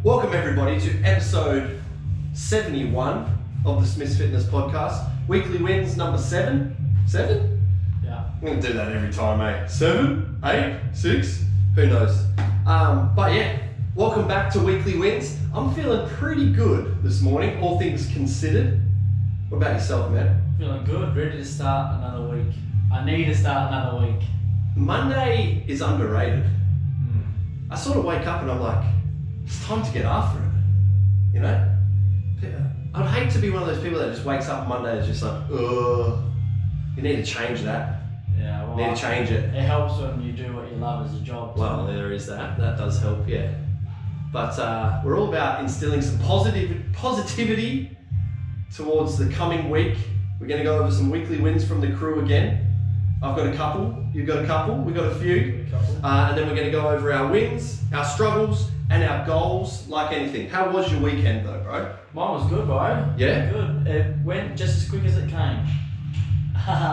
Welcome everybody to episode 71 of the Smith's Fitness Podcast. Weekly wins number 7. 7? Yeah. I'm going to do that every time, mate. 7? 8? 6? Who knows? But yeah, welcome back to Weekly Wins. I'm feeling pretty good this morning, all things considered. What about yourself, man? Feeling good, ready to start another week. I need to start another week. Monday is underrated. I sort of wake up and I'm like, it's time to get after it, you know? I'd hate to be one of those people that just wakes up Monday and is just like, ugh. You need to change that. Yeah, well, You need to change it. It helps when you do what you love as a job. Well, there is that. That does help, yeah. But we're all about instilling some positivity towards the coming week. We're going to go over some weekly wins from the crew again. I've got a couple, you've got a couple, we've got a few. And then we're going to go over our wins, our struggles, and our goals, like anything. How was your weekend though, bro? Mine was good, bro. Yeah? Good. It went just as quick as it came.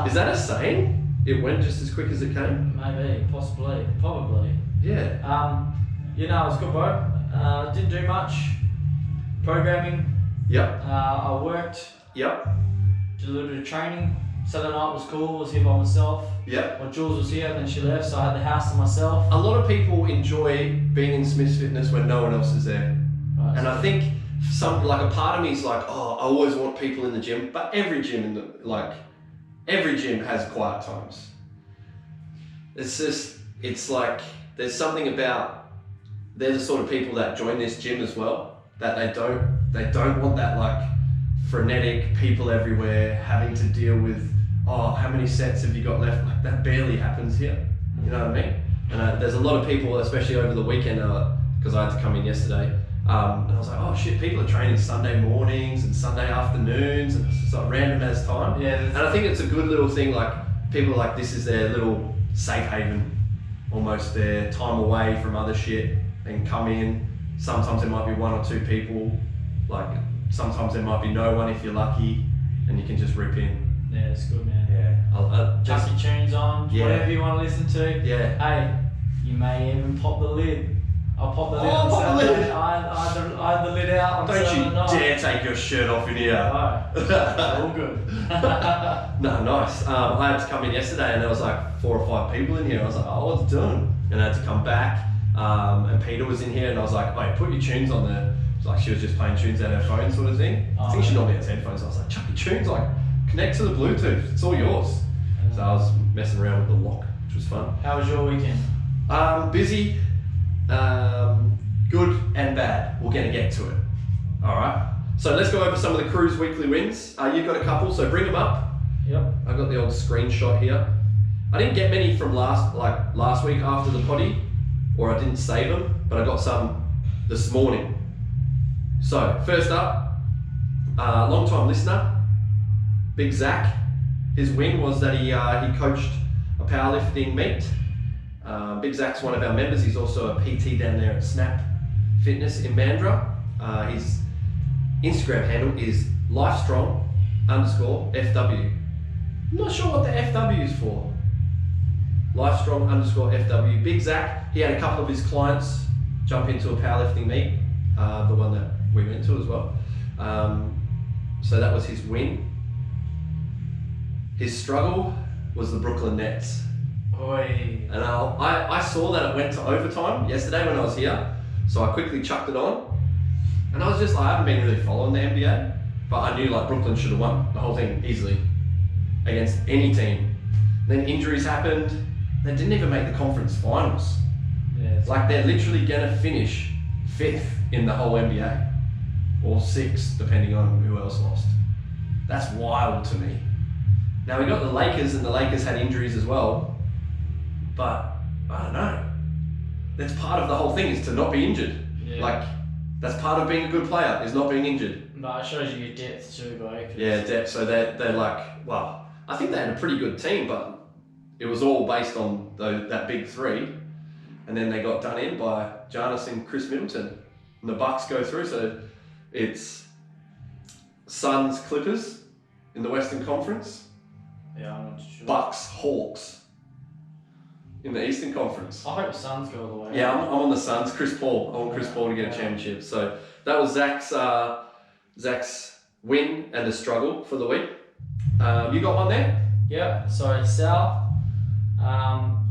Is that a saying? It went just as quick as it came? Maybe, possibly, probably. Yeah. It was good, bro. Didn't do much. Programming. Yep. I worked. Yep. Did a little bit of training. Saturday night was cool. Was here by myself. Yep. Well, Jules was here, and then she left, so I had the house to myself. A lot of people enjoy being in Smith's Fitness when no one else is there. Right, And so I think a part of me is like, oh, I always want people in the gym, but every gym has quiet times. It's like, there's something about, they're the sort of people that join this gym as well, that they don't want that like frenetic people everywhere having to deal with, oh, how many sets have you got left? Like that barely happens here. You know what I mean? And there's a lot of people, especially over the weekend, because I had to come in yesterday, and I was like, oh shit, people are training Sunday mornings and Sunday afternoons, and it's just like random as time. Yeah. And I think it's a good little thing, like people like this is their little safe haven, almost their time away from other shit, and come in. Sometimes there might be 1 or 2 people, like sometimes there might be no one if you're lucky, and you can just rip in. Yeah, it's good, man. Yeah. Chuck your tunes on, Yeah. whatever you want to listen to. Yeah. Hey, you may even pop the lid. I'll pop the lid. Oh, on pop the Saturday. lid. I had the lid out on Don't you Saturday night. dare take your shirt off in here. No, all good. No, nice. I had to come in yesterday and there was like 4 or 5 people in here. I was like, oh, what's doing? And I had to come back. And Peter was in here and I was like, wait, put your tunes on there. It's like she was just playing tunes out her phone sort of thing. I think she normally has headphones. I was like, chuck your tunes, like connect to the Bluetooth. It's all yours. So I was messing around with the lock, which was fun. How was your weekend? Busy, good and bad. We're going to get to it. All right. So let's go over some of the crew's weekly wins. You've got a couple, so bring them up. Yep. I've got the old screenshot here. I didn't get many from last week after the potty, or I didn't save them, but I got some this morning. So first up, long time listener, Big Zach. His win was that he coached a powerlifting meet. Big Zach's one of our members. He's also a PT down there at Snap Fitness in Mandurah. His Instagram handle is lifestrong_FW. I'm not sure what the FW is for. Lifestrong_FW. Big Zach, he had a couple of his clients jump into a powerlifting meet, the one that we went to as well. So that was his win. His struggle was the Brooklyn Nets. Oi. And I saw that it went to overtime yesterday when I was here, so I quickly chucked it on. And I was just like, I haven't been really following the NBA, but I knew like Brooklyn should have won the whole thing easily against any team. Then injuries happened. They didn't even make the conference finals. Yeah, Like they're literally gonna finish 5th in the whole NBA, or 6th depending on who else lost. That's wild to me. Now we got the Lakers, and the Lakers had injuries as well, but I don't know. That's part of the whole thing, is to not be injured. Yeah. Like that's part of being a good player, is not being injured. But it shows you your depth too, bro. Yeah, depth. So they're like, well, I think they had a pretty good team, but it was all based on that big 3, and then they got done in by Giannis and Chris Middleton, and the Bucks go through. So it's Suns Clippers in the Western Conference. Yeah, I'm not sure. Bucks Hawks in the Eastern Conference. I hope Suns go all the way. Yeah, I'm on the Suns. Chris Paul. I want Chris Paul to get a championship. So that was Zach's win and the struggle for the week. You got one there? Yeah. So Sal,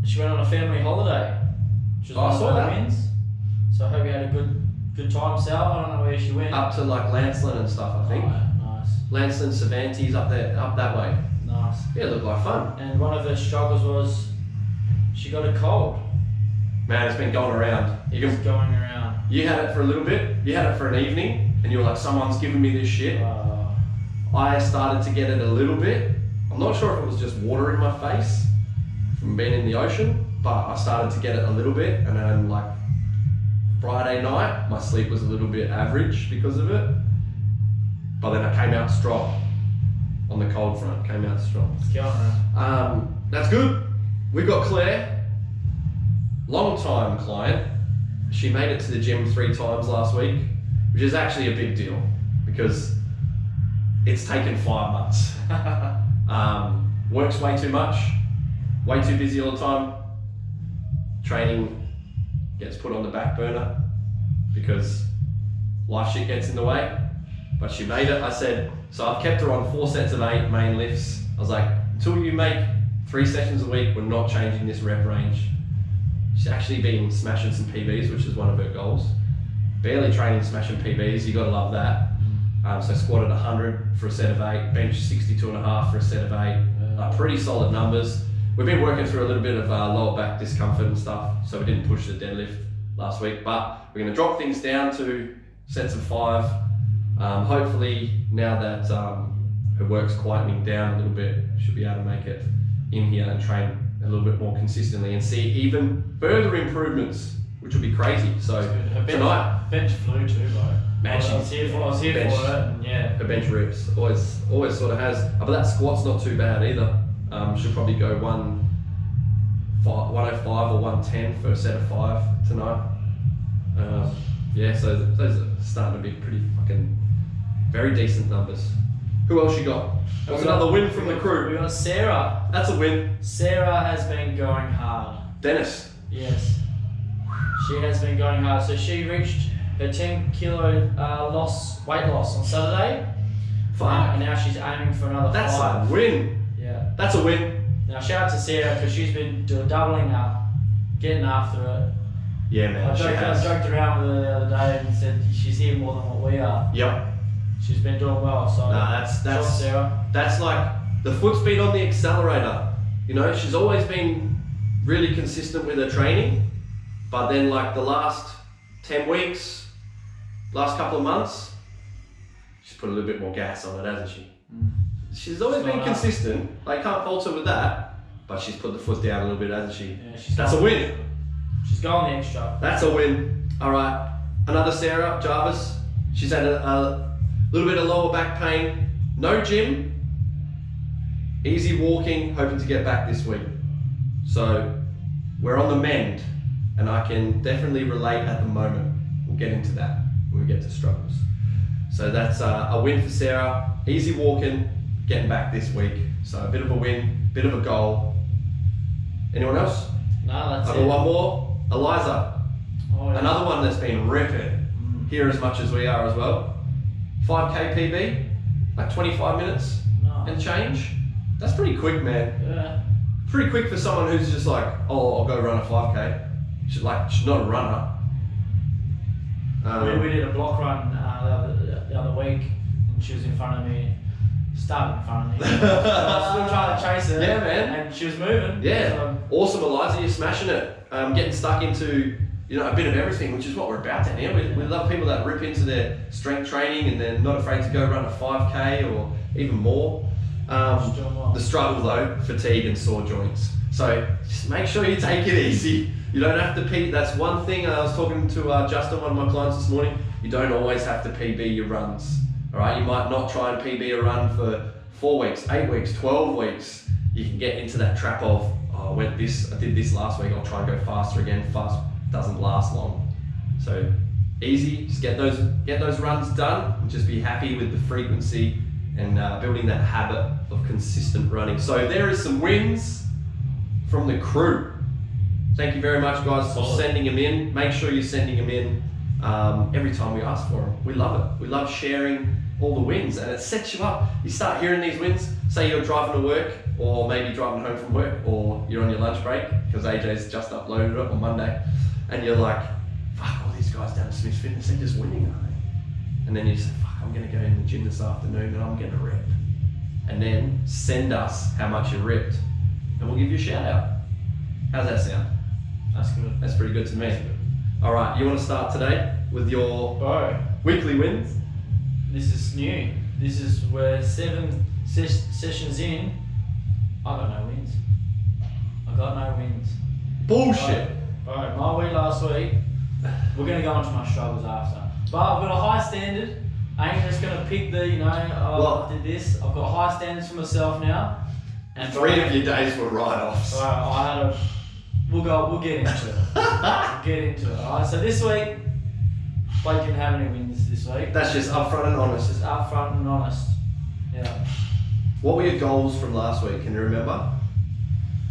she went on a family holiday. Which was I one saw of her that. wins. So I hope you had a good time, Sal. I don't know where she went. Up to like Lancelin and stuff, I think. Oh, nice. Lancelin, Cervantes, up that way. Nice. Yeah, it looked like fun. And one of her struggles was she got a cold. Man, it's been going around. It's going around. You had it for a little bit. You had it for an evening, and you were like, someone's giving me this shit. I started to get it a little bit. I'm not sure if it was just water in my face from being in the ocean, but I started to get it a little bit, and then like Friday night, my sleep was a little bit average because of it. But then I came out strong on the cold front. Came out strong. It's going around. That's good. We've got Claire, long-time client. She made it to the gym 3 times last week, which is actually a big deal because it's taken 5 months. Works way too much, way too busy all the time. Training gets put on the back burner because life shit gets in the way. But she made it. I said, so I've kept her on 4 sets of 8 main lifts. I was like, until you make 3 sessions a week, we're not changing this rep range. She's actually been smashing some PBs, which is one of her goals. Barely training, smashing PBs, you gotta love that. So squatted 100 for a set of 8, bench 62.5 for a set of 8. Pretty solid numbers. We've been working through a little bit of lower back discomfort and stuff, so we didn't push the deadlift last week, but we're gonna drop things down to sets of 5. Hopefully now that her work's quietening down a little bit, she'll be able to make it in here and train a little bit more consistently and see even further improvements, which will be crazy. So tonight, bench flew too, bro. Man, I was here for it, and yeah. Her bench rips always sort of has, but that squat's not too bad either. She'll probably go 105 or 110 for a set of 5 tonight. Yeah, so those are starting to be pretty fucking very decent numbers. Who else you got? What's another win from the crew? We got Sarah. That's a win. Sarah has been going hard. Dennis. Yes. She has been going hard. So she reached her 10 kilo weight loss on Saturday. Fuck. And now she's aiming for another 5. That's a win. Yeah. That's a win. Now shout out to Sarah because she's been doubling up, getting after it. Yeah, man. I joked around with her the other day and said she's here more than what we are. Yep. She's been doing well, so that's Sarah. That's like the foot's been on the accelerator. You know, she's always been really consistent with her training, but then like the last 10 weeks, last couple of months, she's put a little bit more gas on it, hasn't she? She's always been consistent. Like, can't fault her with that, but she's put the foot down a little bit, hasn't she? Yeah, that's a win. She's going the extra. That's a win. All right, another Sarah Jarvis. She's had a little bit of lower back pain. No gym. Easy walking. Hoping to get back this week. So we're on the mend, and I can definitely relate at the moment. We'll get into that when we get to struggles. So that's a win for Sarah. Easy walking, getting back this week. So a bit of a win, bit of a goal. Anyone else? No, that's it. I've got one more. Eliza. Oh, yeah. Another one that's been ripping here as much as we are as well. 5k PB, like 25 minutes and change. That's pretty quick, man. Yeah. Pretty quick for someone who's just like, oh, I'll go run a 5k. She's not a runner. We did a block run the other week, and she was in front of me. Started in front of me. I was still trying to chase her. Yeah, man. And she was moving. Yeah. So. Awesome, Eliza. You're smashing it. Getting stuck into a bit of everything, which is what we're about down here. We love people that rip into their strength training and they're not afraid to go run a 5k or even more. The struggle though, fatigue and sore joints. So just make sure you take it easy. You don't have to PB. That's one thing. I was talking to Justin, one of my clients this morning. You don't always have to PB your runs. All right, you might not try and PB a run for 4 weeks, 8 weeks, 12 weeks. You can get into that trap of, oh, I did this last week. I'll try and go faster again. Fast doesn't last long. So easy. Just get those runs done and just be happy with the frequency and building that habit of consistent running. So there is some wins from the crew. Thank you very much, guys, for Solid. sending them in. Make sure you're sending them in every time we ask for them. We love it. We love sharing all the wins, and it sets you up. You start hearing these wins. Say you're driving to work, or maybe driving home from work, or you're on your lunch break because AJ's just uploaded it on Monday, and you're like, fuck, all these guys down at Smith's Fitness, they're just winning, aren't they? And then you say, fuck, I'm going to go in the gym this afternoon and I'm going to rip. And then send us how much you ripped, and we'll give you a shout out. How's that sound? That's good. That's pretty good to me. All right, you want to start today with your Bro, weekly wins? this is new. We're 7 sessions in. I got no wins. Bullshit. Bro, my week last week, we're going to go into my struggles after. But I've got a high standard. I ain't just going to pick the, I did this. I've got high standards for myself now. And 3 of your days were write-offs. Alright, we'll get into it. Alright, so this week, Blake didn't have any wins this week. That's just upfront and honest. Just upfront and honest. Yeah. What were your goals from last week? Can you remember?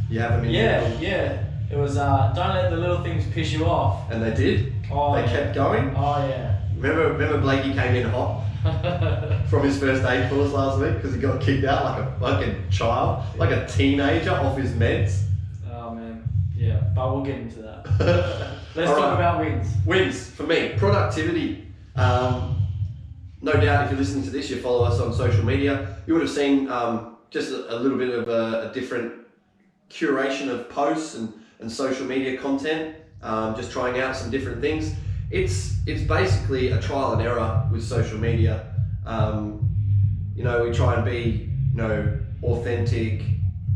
You have them in Yeah. It was don't let the little things piss you off. And they did. Oh, They yeah. kept going. Oh yeah. Remember Blakey came in hot from his first aid course last week because he got kicked out like a child, like a teenager off his meds. Oh man. Yeah, but we'll get into that. Let's All talk right. about wins. Wins for me, productivity. No doubt if you're listening to this, you follow us on social media, you would have seen just a little bit of a different curation of posts and social media content, just trying out some different things. It's basically a trial and error with social media. We try and be, authentic,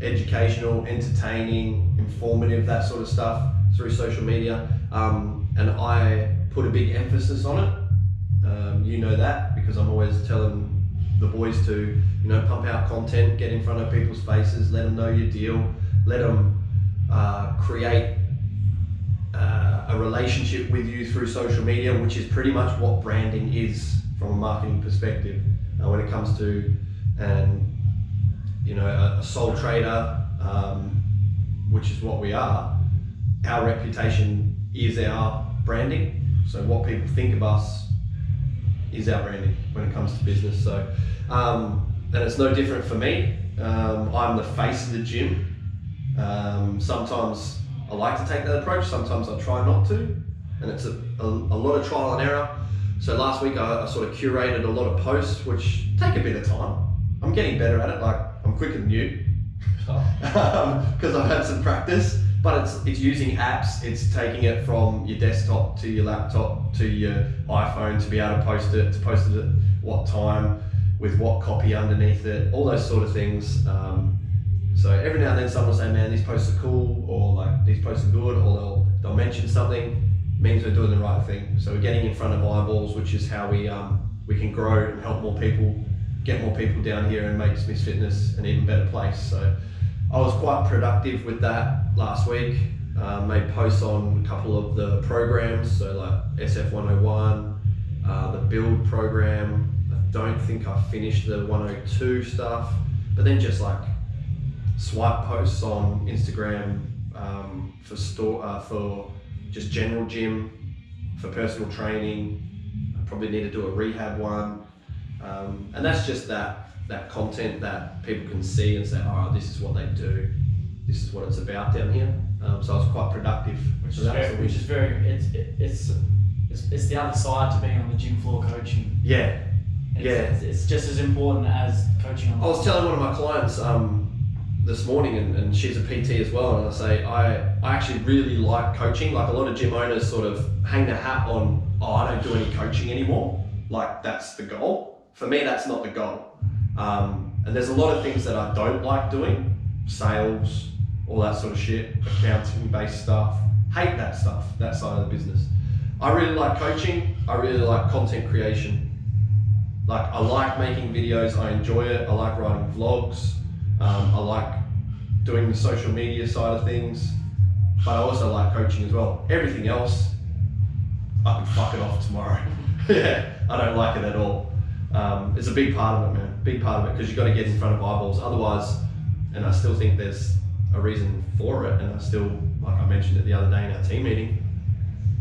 educational, entertaining, informative, that sort of stuff through social media. And I put a big emphasis on it. You know that because I'm always telling the boys to, pump out content, get in front of people's faces, let them know your deal, let them create a relationship with you through social media, which is pretty much what branding is from a marketing perspective. When it comes to, a sole trader, which is what we are, our reputation is our branding. So what people think of us is our branding when it comes to business. So, and it's no different for me. I'm the face of the gym. Sometimes I like to take that approach, sometimes I try not to, and it's a lot of trial and error. So last week I sort of curated a lot of posts, which take a bit of time. I'm getting better at it, like I'm quicker than you, because I've had some practice, but it's using apps, it's taking it from your desktop to your laptop to your iPhone to be able to post it at what time, with what copy underneath it, all those sort of things. So every now and then someone will say, man, these posts are cool, or like these posts are good, or they'll mention something, means we're doing the right thing. So we're getting in front of eyeballs, which is how we can grow and help more people, get more people down here and make Smith's Fitness an even better place. So I was quite productive with that last week. Made posts on a couple of the programs, so like SF101, the build program. I don't think I finished the 102 stuff, but then just like swipe posts on Instagram for just general gym, for personal training. I probably need to do a rehab one, and that's just that content that people can see and say, oh, this is what they do, this is what it's about down here. So I was quite productive. It's the other side to being on the gym floor coaching. Yeah. It's just as important as coaching on the I was telling one of my clients this morning, and she's a PT as well, and I say I actually really like coaching. Like a lot of gym owners sort of hang their hat on, oh, I don't do any coaching anymore. Like that's the goal. For me, that's not the goal. And there's a lot of things that I don't like doing, sales, all that sort of shit, accounting-based stuff. Hate that stuff, that side of the business. I really like coaching. I really like content creation. Like I like making videos. I enjoy it. I like writing vlogs. I like doing the social media side of things, but I also like coaching as well. Everything else, I can fuck it off tomorrow. Yeah, I don't like it at all. It's a big part of it, man. Big part of it, because you've got to get in front of eyeballs. Otherwise, and I still think there's a reason for it, and I still, like I mentioned it the other day in our team meeting,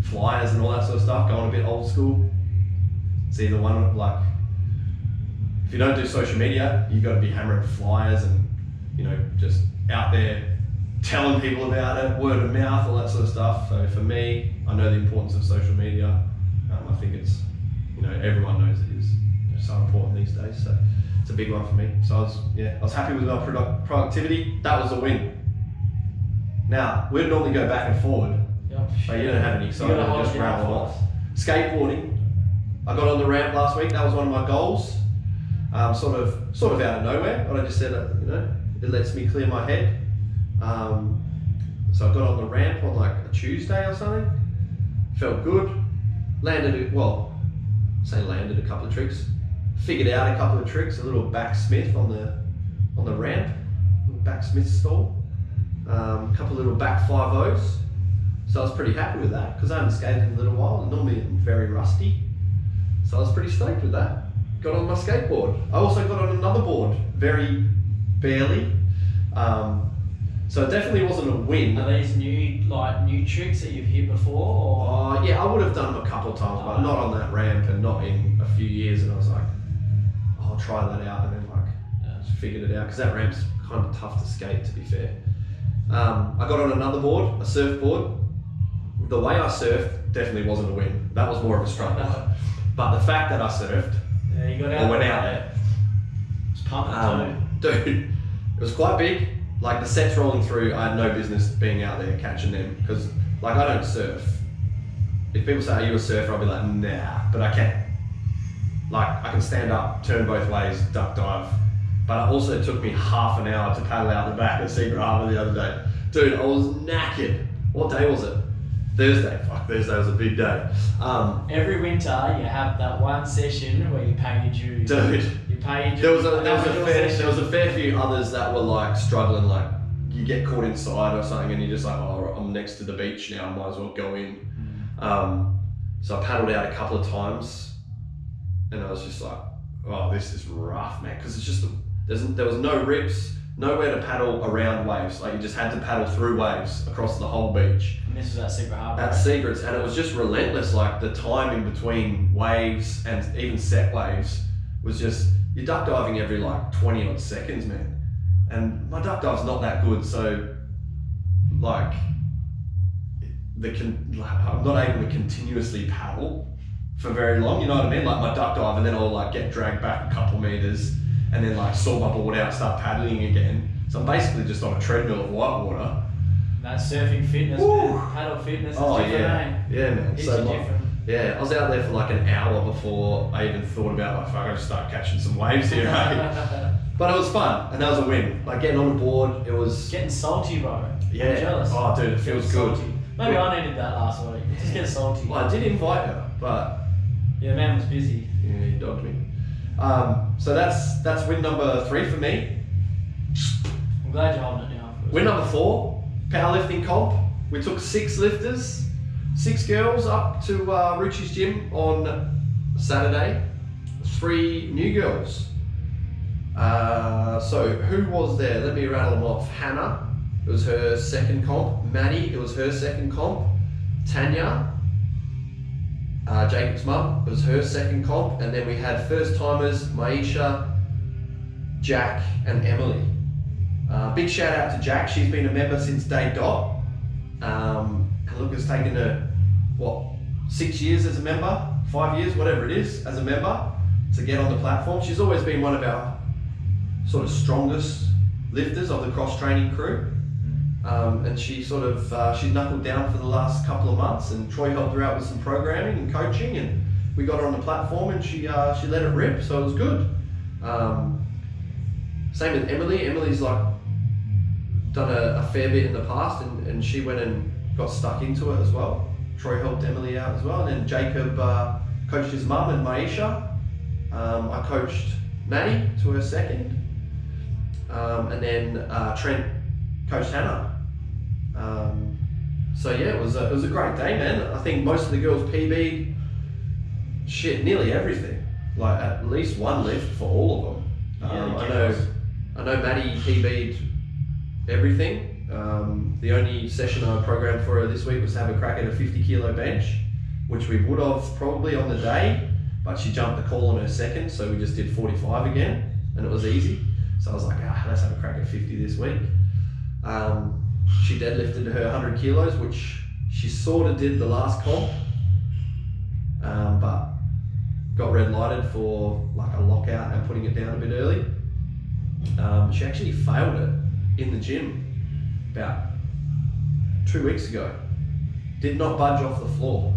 flyers and all that sort of stuff, going a bit old school. It's either one, like, if you don't do social media, you got to be hammering flyers and, you know, just out there telling people about it, word of mouth, all that sort of stuff. So for me, I know the importance of social media. I think it's, you know, everyone knows it is so important these days. So it's a big one for me. So I was happy with my productivity. That was a win. Now, we'd normally go back and forward, but you don't have any, so I just rattle off. Skateboarding. I got on the ramp last week. That was one of my goals. Sort of out of nowhere, but I just said, you know, it lets me clear my head. So I got on the ramp on like a Tuesday or something. Felt good. Landed a couple of tricks. Figured out a couple of tricks. A little backsmith on the ramp, little backsmith stall. A couple of little back 5-0s. So I was pretty happy with that because I haven't skated in a little while and normally I'm very rusty. So I was pretty stoked with that. Got on my skateboard. I also got on another board, very barely. So it definitely wasn't a win. Are these new tricks that you've hit before? Or? Yeah, I would have done them a couple of times, but not on that ramp and not in a few years. And I was like, I'll try that out, and then just figured it out because that ramp's kind of tough to skate, to be fair. I got on another board, a surfboard. The way I surfed definitely wasn't a win. That was more of a struggle. But the fact that I surfed, you got out or went out there, it's pumping dude, it was quite big. Like the sets rolling through, I had no business being out there catching them because, like, I don't surf. If people say, "Are you a surfer?" I'll be like, "Nah," but I can. Like, I can stand up, turn both ways, duck dive. But it also took me half an hour to paddle out the back at Secret Harbour the other day. Dude, I was knackered. What day was it? Thursday. Fuck, Thursday was a big day. Every winter, you have that one session where you pay your dues. Dude. You pay your dues. There was a fair few others that were like struggling, like you get caught inside or something and you're just like, oh, I'm next to the beach now, I might as well go in. So I paddled out a couple of times and I was just like, oh, this is rough, man, because it's just, there was no rips, nowhere to paddle around waves. Like you just had to paddle through waves across the whole beach. And this was at Secret Harbour. At Secrets, and it was just relentless. Like the time in between waves and even set waves was just, you're duck diving every like 20 odd seconds, man. And my duck dive's not that good, so like I'm not able to continuously paddle for very long. You know what I mean? Like my duck dive, and then I'll like get dragged back a couple meters. And then like sort my board out, start paddling again. So I'm basically just on a treadmill of white water. That's surfing fitness, man. Paddle fitness is different, yeah. Yeah, man. It's different. Yeah, I was out there for like an hour before I even thought about like, fuck, I gotta start catching some waves here, right? But it was fun, and that was a win. Like getting on the board, it was... Getting salty, bro. Yeah. I'm jealous. Oh, dude, it feels good. Salty. Maybe I needed that last week. Just get salty. Well, I did invite her, but... Yeah, man was busy. Yeah, he dogged me. So that's win number 3 for me. I'm glad you're holding it now. Win number 4, powerlifting comp. We took 6 lifters, 6 girls up to Ruchi's gym on Saturday. 3 new girls. So who was there? Let me rattle them off. Hannah, it was her second comp. Maddie, it was her second comp. Tanya, Jacob's mum, it was her second comp, and then we had first timers Maisha, Jack, and Emily. Big shout out to Jack. She's been a member since day dot. And look, it's taken her 6 years as a member, 5 years, whatever it is, as a member to get on the platform. She's always been one of our sort of strongest lifters of the cross training crew. And she sort of, she knuckled down for the last couple of months, and Troy helped her out with some programming and coaching, and we got her on the platform and she let it rip, so it was good. Same with Emily. Emily's like done a fair bit in the past, and she went and got stuck into it as well. Troy helped Emily out as well, and then Jacob coached his mum and Maisha. I coached Maddie to her second, and then Trent coached Hannah. So yeah, it was a great day, man. I think most of the girls PB'd nearly everything, like at least one lift for all of them. I know Maddie PB'd everything. The only session I programmed for her this week was to have a crack at a 50 kilo bench, which we would have probably on the day, but she jumped the call on her second, so we just did 45 again, and it was easy. So I was like, let's have a crack at 50 this week. She deadlifted her 100 kilos, which she sort of did the last comp, but got red lighted for like a lockout and putting it down a bit early. She actually failed it in the gym about 2 weeks ago. Did not budge off the floor.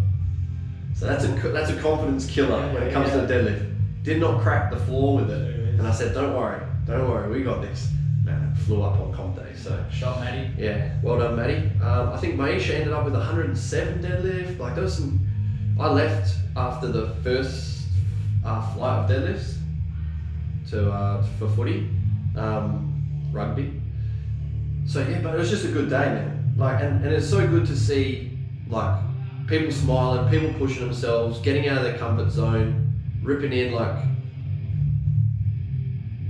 So that's a confidence killer when it comes to the deadlift. Did not crack the floor with it. And I said, don't worry, we got this. Man, it flew up on comp day. So Shot Maddie. yeah, well done, Maddie. I think Maisha ended up with 107 deadlift. Like there was some. I left after the first flight of deadlifts for footy, rugby. So yeah, but it was just a good day, man. Like, and it's so good to see like people smiling, people pushing themselves, getting out of their comfort zone, ripping in like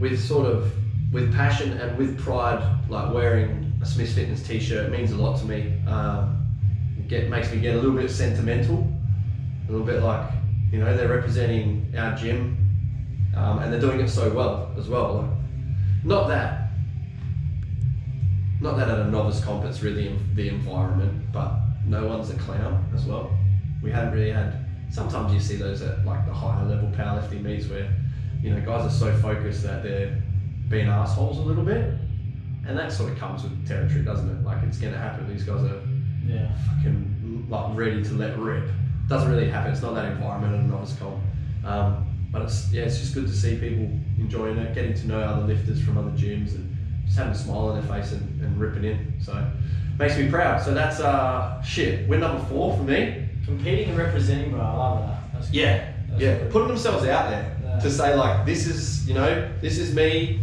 with passion and with pride, like wearing a Smith's Fitness t-shirt means a lot to me. Makes me get a little bit sentimental, a little bit like, you know, they're representing our gym, and they're doing it so well as well. Like, not that at a novice comp it's really the environment, but no one's a clown as well. We hadn't really had, sometimes you see those at like the higher level powerlifting meets where, you know, guys are so focused that they're being assholes a little bit, and that sort of comes with territory, doesn't it? Like, it's gonna happen. These guys are fucking like ready to let rip. Doesn't really happen. It's not that environment at a novice comp. But it's just good to see people enjoying it, getting to know other lifters from other gyms, and just having a smile on their face and ripping in. So makes me proud. So that's win number 4 for me. Competing and representing, bro. I love that. That's That's putting themselves out there to say like, this is me.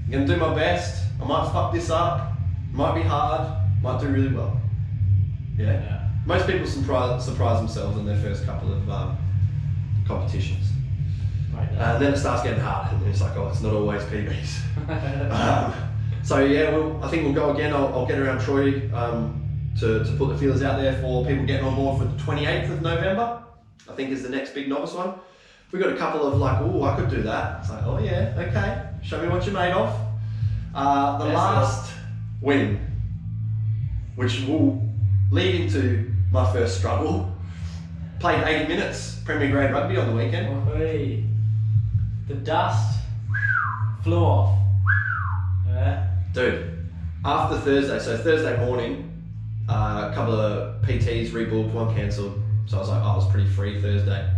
I'm gonna do my best. I might fuck this up. Might be hard. Might do really well. Yeah. Most people surprise themselves in their first couple of competitions. Right. And then it starts getting hard, and it's like, oh, it's not always PBs. So yeah, I think we'll go again. I'll get around Troy to put the feelers out there for people getting on board for the 28th of November. I think is the next big novice one. We got a couple of like, oh, I could do that. It's like, oh yeah, okay. Show me what you're made of. The last win, which will lead into my first struggle. Played 80 minutes Premier Grade Rugby on the weekend. Oh, hey. The dust flew off. Yeah. Dude, after Thursday, so Thursday morning, a couple of PTs rebooked, one cancelled. So I was like, oh, I was pretty free Thursday.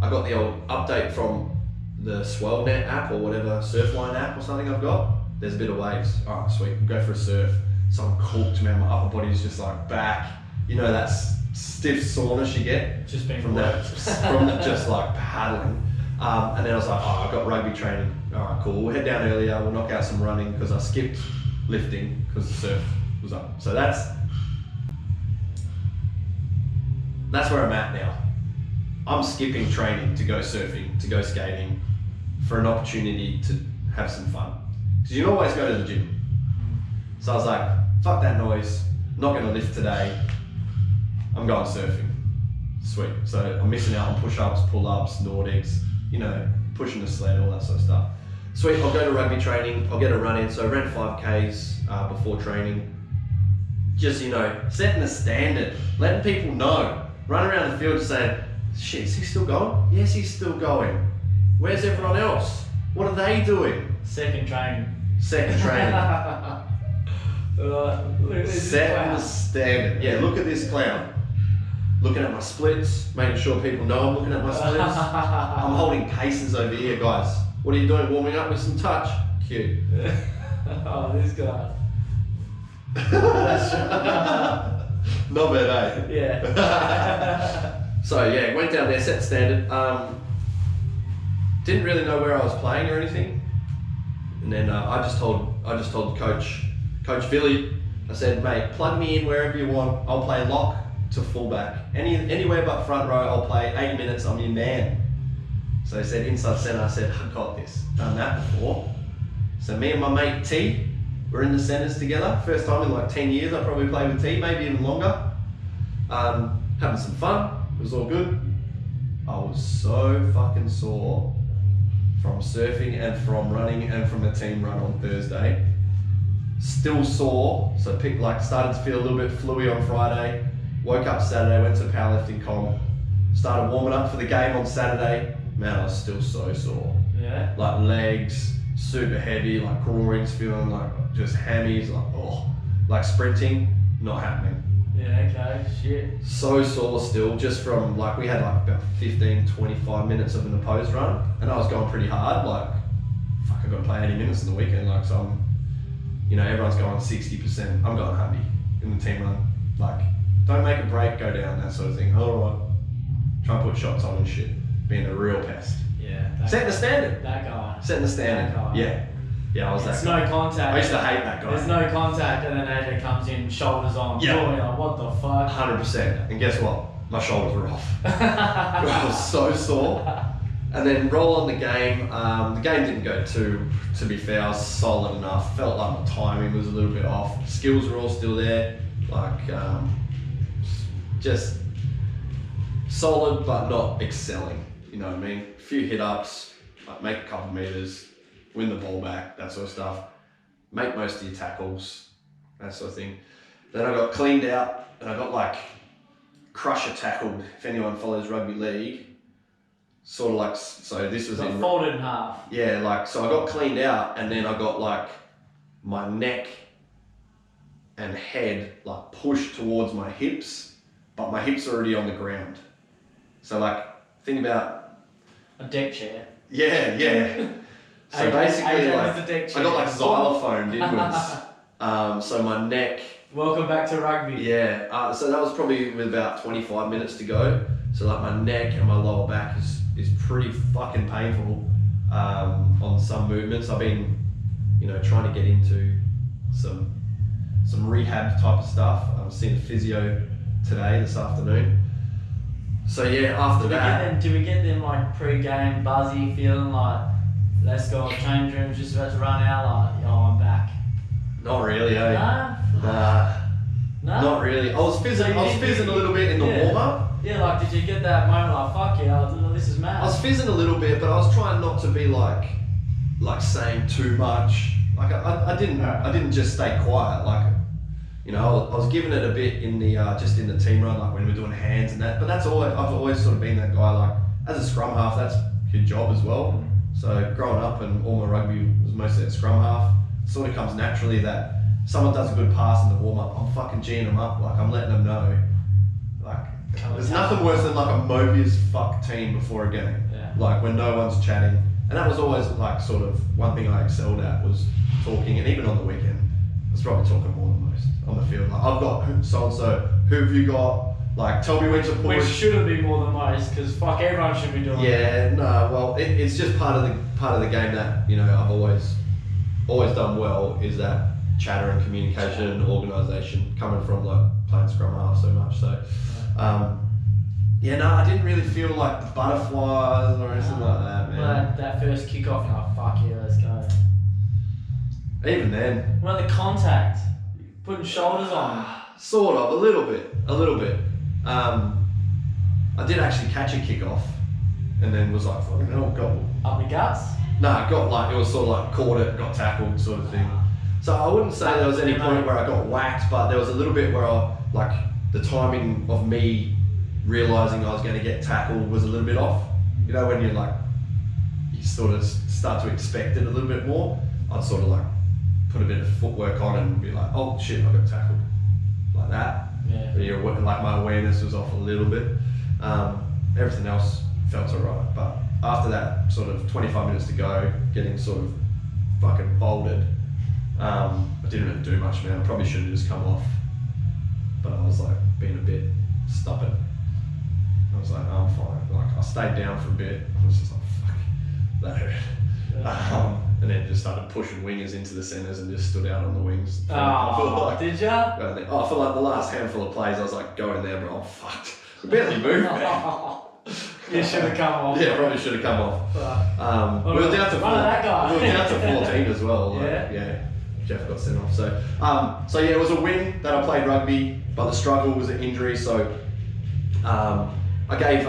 I got the old update from the SwellNet app or whatever, Surfline app or something I've got. There's a bit of waves. All right, sweet, we'll go for a surf. So I'm cooked, man. My upper body's just like back. You know that stiff soreness you get Just being from just like paddling. And then I was like, oh, I've got rugby training. All right, cool. We'll head down earlier. We'll knock out some running because I skipped lifting because the surf was up. So that's where I'm at now. I'm skipping training to go surfing, to go skating, for an opportunity to have some fun. Because you can always go to the gym. So I was like, fuck that noise. Not going to lift today. I'm going surfing. Sweet. So I'm missing out on push-ups, pull-ups, Nordics, you know, pushing the sled, all that sort of stuff. Sweet, I'll go to rugby training, I'll get a run in. So I ran 5Ks before training. Just, you know, setting the standard, letting people know. Run around the field saying, shit, is he still going? Yes, he's still going. Where's everyone else? What are they doing? Second training. Setting Look the standard. Yeah, look at this clown. Looking at my splits, making sure people know I'm looking at my splits. I'm holding paces over here, guys. What are you doing? Warming up with some touch? Cute. Oh, this guy. Not bad, eh? Yeah. So yeah, went down there, set the standard. Didn't really know where I was playing or anything. And then I just told Coach Billy, I said, mate, plug me in wherever you want. I'll play lock to fullback. Anywhere but front row, I'll play 80 minutes, I'm your man. So he said inside centre, I said, I got this. Done that before. So me and my mate T, were in the centres together. First time in like 10 years I probably played with T, maybe even longer. Having some fun, it was all good. I was so fucking sore from surfing and from running and from a team run on Thursday. Still sore, so started to feel a little bit fluey on Friday. Woke up Saturday, went to powerlifting comp, started warming up for the game on Saturday. Man, I was still so sore. Yeah. Like legs, super heavy, like groins feeling like just hammies, like sprinting, not happening. Yeah, okay, shit. So sore still, just from we had about 15, 25 minutes of an opposed run, and I was going pretty hard, I got to play 80 minutes in the weekend, so I'm, everyone's going 60%, I'm going 100 in the team run, don't make a break, go down, that sort of thing. Alright, try and put shots on and shit, being a real pest. Yeah. Setting the standard. That guy. Setting the standard. That guy. Yeah. Yeah, I was It's that guy. no contact. I used to hate that guy. There's no contact, and then AJ comes in, shoulders on. Yeah. You're like, what the fuck? 100%. And guess what? My shoulders were off. I was so sore. And then roll on the game. The game didn't go to be fair, I was solid enough. Felt like my timing was a little bit off. Skills were all still there. Just solid, but not excelling. You know what I mean? A few hit-ups, make a couple meters, win the ball back, that sort of stuff. Make most of your tackles, that sort of thing. Then I got cleaned out, and I got crusher tackled, if anyone follows rugby league. So this was in... folded in half. Yeah, so I got cleaned out, and then I got my neck and head pushed towards my hips, but my hips are already on the ground. So think about... A deck chair. Yeah. So basically, I got xylophoned inwards. So my neck. Welcome back to rugby. Yeah. So that was probably with about 25 minutes to go. So my neck and my lower back is pretty fucking painful on some movements. I've been, trying to get into some rehab type of stuff. I've seen a physio today, this afternoon. So yeah, after that. Do we get them pre-game buzzy, feeling let's go change rooms, just about to run out, I'm back? Not really, eh? Nah. Not really. I was fizzing a little bit in the warm-up. Yeah, did you get that moment fuck yeah, this is mad? I was fizzing a little bit, but I was trying not to be saying too much. I didn't just stay quiet. I was giving it a bit in the just in the team run, when we're doing hands and that. But I've always sort of been that guy. As a scrum half, that's your job as well. So growing up and all my rugby was mostly at scrum half. It sort of comes naturally that someone does a good pass in the warm up, I'm fucking G'ing them up. I'm letting them know. There's nothing worse than a Mobius fuck team before a game. Yeah. When no one's chatting. And that was always sort of one thing I excelled at was talking, and even on the weekend, I was probably talking more than most on the field. I've got so and so, who have you got? Tell me when to push. Which shouldn't be more than most, because fuck, everyone should be doing it. Yeah, no, well, it's just part of the game that I've always done well, is that chatter and communication and organisation, coming from playing scrum half so much. So, I didn't really feel the butterflies or anything like that, man. Well, that first kick-off, fuck yeah, let's go. Even then. Well, the contact, putting shoulders on. Sort of, a little bit. I did actually catch a kick-off, and then was fucking hell, got... Up the guts? No, got it was sort of caught it, got tackled sort of thing. So I wouldn't say there was any point where I got whacked, but there was a little bit where the timing of me realising I was going to get tackled was a little bit off. When you sort of start to expect it a little bit more, I'd sort of put a bit of footwork on and be oh shit, I got tackled. Like that. Yeah. My awareness was off a little bit. Everything else felt alright, but after that sort of 25 minutes to go, getting sort of fucking folded, I didn't really do much, man. I probably should have just come off, but I was being a bit stubborn. I was I'm fine. I stayed down for a bit. I was just fuck, that hurt. Yeah. And then just started pushing wingers into the centres and just stood out on the wings. Oh, did ya? For the last handful of plays, I was going there, bro, I'm fucked. I barely moved, man. You should have come off. Yeah, probably should have come off. We were down to 14 as well. Yeah. Jeff got sent off. So yeah, it was a win that I played rugby, but the struggle was an injury. So I gave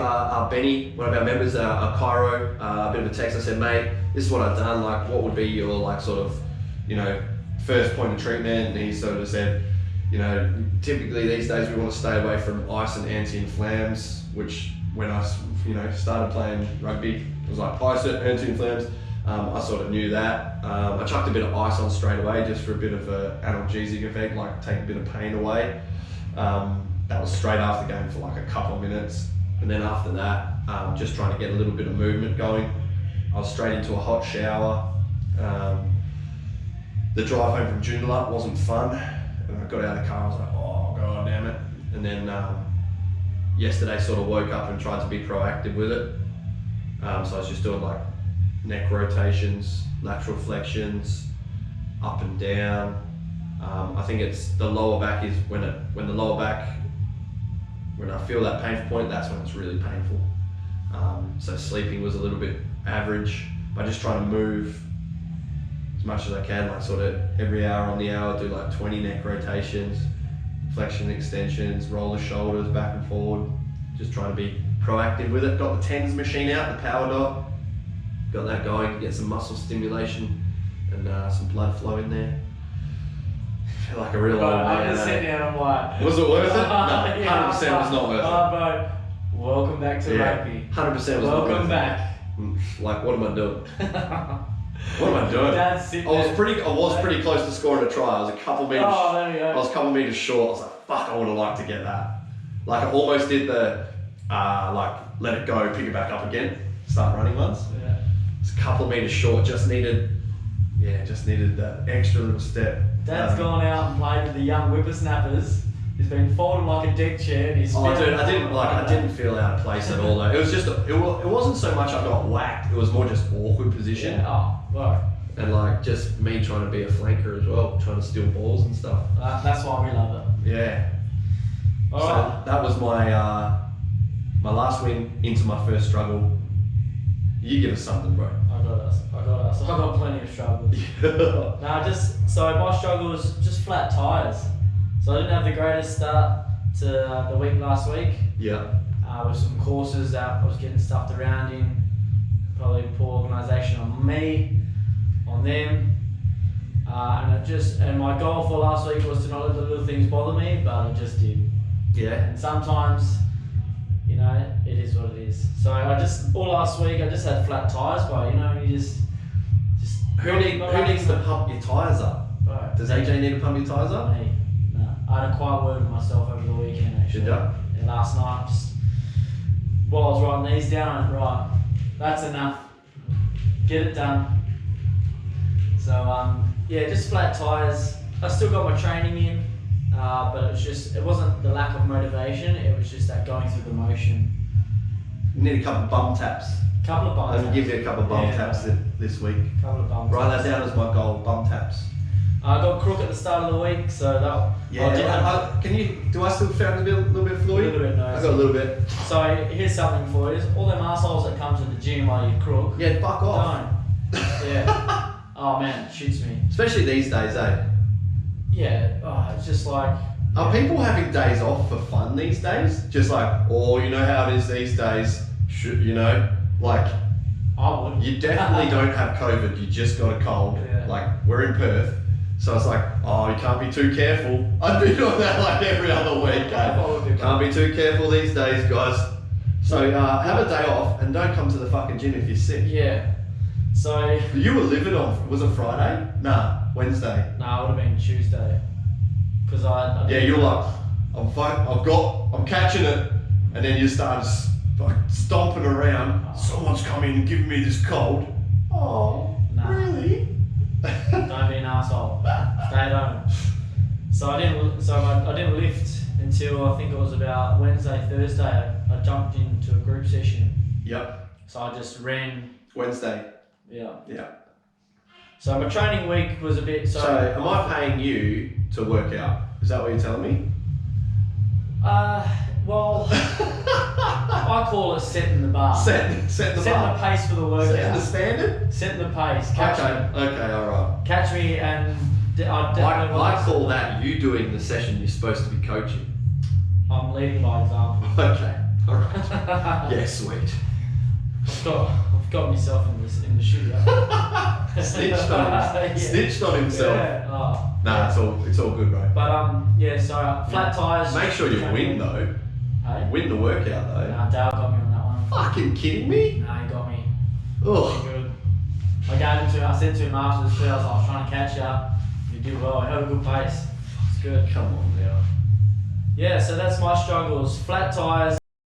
Benny, one of our members, a chiro, a bit of a text. I said, mate, this is what I've done. Like, what would be your like sort of, you know, first point of treatment? And he sort of said, you know, typically these days we want to stay away from ice and anti-inflams, which when I, you know, started playing rugby, it was like ice and anti-inflams. I sort of knew that. I chucked a bit of ice on straight away just for a bit of an analgesic effect, like take a bit of pain away. That was straight after the game for like a couple of minutes. And then after that, just trying to get a little bit of movement going. I was straight into a hot shower. The drive home from Joondalup wasn't fun. And I got out of the car, I was like, oh god damn it. And then yesterday sort of woke up and tried to be proactive with it. So I was just doing like neck rotations, lateral flexions, up and down. I think it's the lower back is when the lower back, when I feel that painful point, that's when it's really painful. So sleeping was a little bit average, but just trying to move as much as I can, like sort of every hour on the hour, do like 20 neck rotations, flexion extensions, roll the shoulders back and forward, just trying to be proactive with it. Got the TENS machine out, the power dog, got that going to get some muscle stimulation and some blood flow in there. I feel like a real old man. I'm just sitting there and I'm like, was it worth it? No, 100% yeah, was not worth it. Bro, welcome back to rugby. 100% was not worth it. Welcome back. Like, what am I doing? What am I doing? I was pretty close to scoring a try. I was a couple meters. Oh, there we go. I was a couple meters short. I was like, fuck, I would have liked to get that. Like, I almost did the like let it go, pick it back up again, start running once. Yeah. It's a couple of meters short. Just needed that extra little step. Dad's gone out and played with the young whippersnappers. He's been folded like a deck chair. And he's I didn't feel out of place at all though. It was just it wasn't so much I got whacked. It was more just awkward position. Yeah. Oh, right. And like just me trying to be a flanker as well, trying to steal balls and stuff. That's why we love it. Yeah. All so right. that was my my last win into my first struggle. You give us something, bro. I got us. I got plenty of struggles. So my struggle was just flat tires. So I didn't have the greatest start to the week last week. Yeah. With some courses that I was getting stuffed around in. Probably poor organisation on me, on them. And my goal for last week was to not let the little things bother me, but it just did. Yeah. And sometimes, you know, it is what it is. So all last week I just had flat tires, but you know, you just who needs to pump your tyres up? Right. Does AJ need to pump your tyres up? Me. No. I had a quiet word with myself over the weekend actually. Did ya? Yeah, last night, just while I was writing these down, I went, right, that's enough. Get it done. So yeah, just flat tyres. I still got my training in, but it wasn't the lack of motivation, it was just that going through the motion. You need a couple of bum taps. Couple of bum I'm taps. gonna give you a couple of bum taps this week. Couple of bum Write taps. that down as my goal, bum taps. I got crook at the start of the week, so that. Do I still sound a little bit fluid? A little bit, no. I got a little bit. So here's something for you. All them assholes that come to the gym while you crook. Yeah, fuck off. Don't. Yeah. Oh man, it shoots me. Especially these days, eh? Yeah. Oh, it's just like. Are people having days off for fun these days? Just like, oh, you know how it is these days. You know, like. I would. You definitely don't have COVID. You just got a cold. Yeah. Like we're in Perth. So it's like, oh, you can't be too careful. I'd be doing that like every other week. Can't be too careful these days, guys. So have a day off and don't come to the fucking gym if you're sick. Yeah. So. You were livid on, was it Friday? Nah, Wednesday. Nah, it would have been Tuesday. Because I yeah, you're like, I'm catching it. And then you start like stomping around. Someone's coming and giving me this cold. Oh, nah. Really? Don't be an asshole. Stay at home. So I didn't lift until I think it was about Wednesday, Thursday. I jumped into a group session. Yep. So I just ran. Wednesday. Yeah. Yeah. So my training week was a bit. So am I paying you to work out? Is that what you're telling me? Well, I call it setting the bar. Setting the Setting bar. the pace for the workout. Setting the standard? Setting the pace. Okay, alright. Catch me and definitely I call that you doing the session you're supposed to be coaching. I'm leading by example. Okay, all right. Yeah, sweet. I've got myself in the shooter. Snitched on himself. Yeah. Oh, Nah, it's all good, bro. But yeah, so flat tires. Make sure you win though. Hey? Win the workout though. Nah, Dale got me on that one. Fucking kidding me? Nah, he got me. Oh. Good. I said to him after the I was trying to catch you. You did well. You had a good pace. It's good. Come on now. Yeah, so that's my struggles. Flat tires.